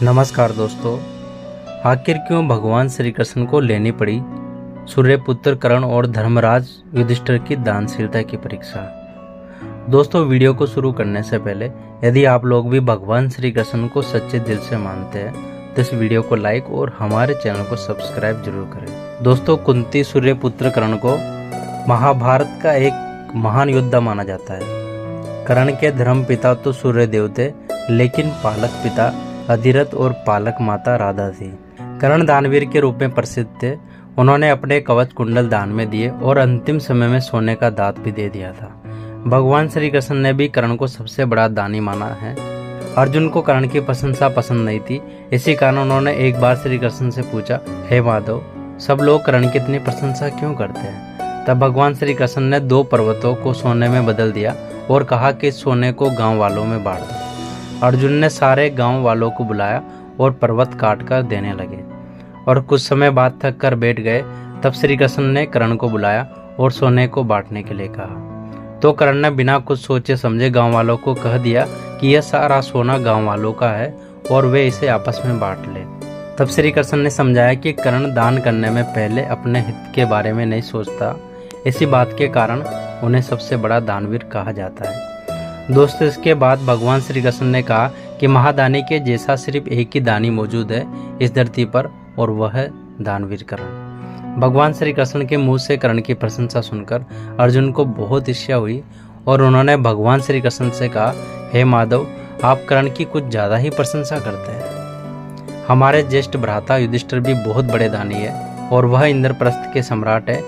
नमस्कार दोस्तों। आखिर क्यों भगवान श्री कृष्ण को लेनी पड़ी सूर्यपुत्र कर्ण और धर्मराज युधिष्ठिर की दानशीलता की परीक्षा। दोस्तों, वीडियो को शुरू करने से पहले यदि आप लोग भी भगवान श्री कृष्ण को सच्चे दिल से मानते हैं तो इस वीडियो को लाइक और हमारे चैनल को सब्सक्राइब जरूर करें। दोस्तों, कुंती सूर्यपुत्र कर्ण को महाभारत का एक महान योद्धा माना जाता है। कर्ण के धर्म पिता तो सूर्यदेव थे, लेकिन पालक पिता अधिरथ और पालक माता राधा थी। कर्ण दानवीर के रूप में प्रसिद्ध थे। उन्होंने अपने कवच कुंडल दान में दिए और अंतिम समय में सोने का दांत भी दे दिया था। भगवान श्री कृष्ण ने भी कर्ण को सबसे बड़ा दानी माना है। अर्जुन को कर्ण की प्रशंसा पसंद नहीं थी, इसी कारण उन्होंने एक बार श्री कृष्ण से पूछा, हे माधव, सब लोग कर्ण की इतनी प्रशंसा क्यों करते हैं? तब भगवान श्री कृष्ण ने 2 पर्वतों को सोने में बदल दिया और कहा कि सोने को गांव वालों में बांट दो। अर्जुन ने सारे गांव वालों को बुलाया और पर्वत काट कर देने लगे और कुछ समय बाद थक कर बैठ गए। तब श्री कृष्ण ने कर्ण को बुलाया और सोने को बांटने के लिए कहा। तो कर्ण ने बिना कुछ सोचे समझे गांव वालों को कह दिया कि यह सारा सोना गांव वालों का है और वे इसे आपस में बांट ले। तब श्री कृष्ण ने समझाया कि कर्ण दान करने में पहले अपने हित के बारे में नहीं सोचता। इसी बात के कारण उन्हें सबसे बड़ा दानवीर कहा जाता है। दोस्तों, इसके बाद भगवान श्री कृष्ण ने कहा कि महादानी के जैसा सिर्फ एक ही दानी मौजूद है इस धरती पर, और वह है दानवीर कर्ण। भगवान श्री कृष्ण के मुंह से कर्ण की प्रशंसा सुनकर अर्जुन को बहुत ईर्ष्या हुई और उन्होंने भगवान श्री कृष्ण से कहा, हे माधव, आप कर्ण की कुछ ज्यादा ही प्रशंसा करते हैं। हमारे ज्येष्ठ भ्राता युधिष्ठिर भी बहुत बड़े दानी है और वह इंद्रप्रस्थ के सम्राट है।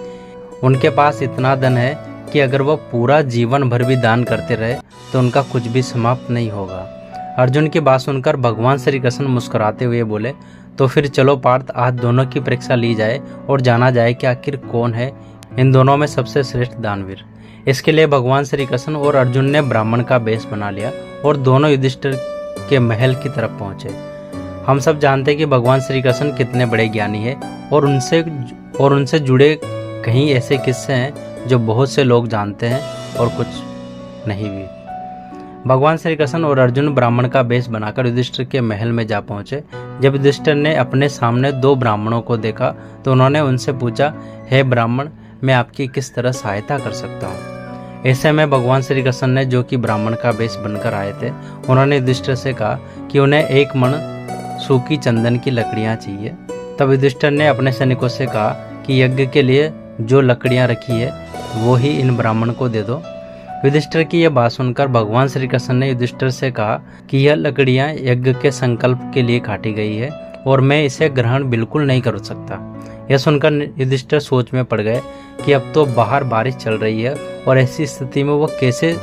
उनके पास इतना धन है कि अगर वह पूरा जीवन भर भी दान करते रहे तो उनका कुछ भी समाप्त नहीं होगा। अर्जुन की बात सुनकर भगवान श्री कृष्ण मुस्कुराते हुए बोले, तो फिर चलो पार्थ, आज दोनों की परीक्षा ली जाए और जाना जाए कि आखिर कौन है इन दोनों में सबसे श्रेष्ठ दानवीर। इसके लिए भगवान श्री कृष्ण और अर्जुन ने ब्राह्मण का वेश बना लिया और दोनों युधिष्ठिर के महल की तरफ पहुंचे। हम सब जानते हैं कि भगवान श्री कृष्ण कितने बड़े ज्ञानी है और उनसे जुड़े कहीं ऐसे किस्से हैं जो बहुत से लोग जानते हैं और कुछ नहीं भी। भगवान श्री कृष्ण और अर्जुन ब्राह्मण का वेश बनाकर युधिष्ठिर के महल में जा पहुंचे। जब युधिष्ठिर ने अपने सामने 2 ब्राह्मणों को देखा तो उन्होंने उनसे पूछा, हे ब्राह्मण, मैं आपकी किस तरह सहायता कर सकता हूँ? ऐसे में भगवान श्री कृष्ण ने, जो कि ब्राह्मण का वेश बनकर आए थे, उन्होंने युधिष्ठिर से कहा कि उन्हें 1 मन सूखी चंदन की लकड़ियाँ चाहिए। तब युधिष्ठिर ने अपने सैनिकों से कहा कि यज्ञ के लिए जो लकड़ियाँ रखी है वो ही इन ब्राह्मण को दे दो। युधिष्ठिर की यह बात सुनकर भगवान श्री कृष्ण ने युधिष्ठिर से कहा कि यह लकड़ियां यज्ञ के संकल्प के लिए काटी गई है और मैं इसे ग्रहण बिल्कुल नहीं कर सकता। यह सुनकर युधिष्ठिर सोच में पड़ गए कि अब तो बाहर बारिश चल रही है और ऐसी स्थिति में वह कैसे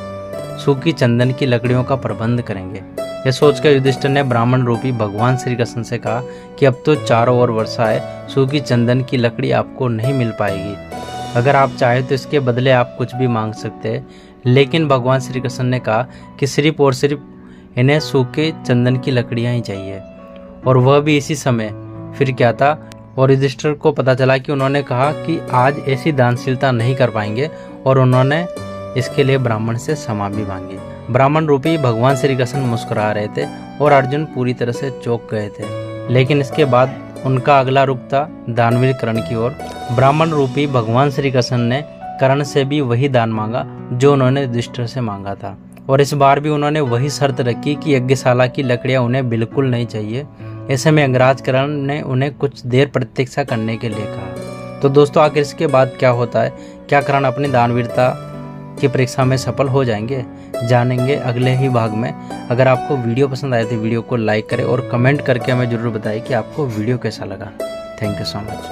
सूखी चंदन की लकड़ियों का प्रबंध करेंगे। यह सोचकर युधिष्ठिर ने ब्राह्मण रूपी भगवान श्री कृष्ण से कहा कि अब तो चारों ओर वर्षा है, सूखी चंदन की लकड़ी आपको नहीं मिल पाएगी। अगर आप चाहें तो इसके बदले आप कुछ भी मांग सकते हैं। लेकिन भगवान श्री कृष्ण ने कहा कि सिर्फ और सिर्फ इन्हें सूखे चंदन की लकड़ियां ही चाहिए, और वह भी इसी समय। फिर क्या था, और युधिष्ठिर को पता चला कि उन्होंने कहा कि आज ऐसी दानशीलता नहीं कर पाएंगे और उन्होंने इसके लिए ब्राह्मण से क्षमा भी मांगी। ब्राह्मण रूपी भगवान श्री कृष्ण मुस्कुरा रहे थे और अर्जुन पूरी तरह से चौंक गए थे। लेकिन इसके बाद उनका अगला रुख था दानवीर कर्ण की ओर। ब्राह्मण रूपी भगवान श्री कृष्ण ने कर्ण से भी वही दान मांगा जो उन्होंने युधिष्ठिर से मांगा था, और इस बार भी उन्होंने वही शर्त रखी कि यज्ञशाला की लकड़ियां उन्हें बिल्कुल नहीं चाहिए। ऐसे में अंगराज कर्ण ने उन्हें कुछ देर प्रतीक्षा करने के लिए कहा। तो दोस्तों, आखिर इसके बाद क्या होता है? क्या कर्ण अपनी दानवीरता की परीक्षा में सफल हो जाएंगे? जानेंगे अगले ही भाग में। अगर आपको वीडियो पसंद आए तो वीडियो को लाइक करें और कमेंट करके हमें जरूर बताएं कि आपको वीडियो कैसा लगा। Thank you so much.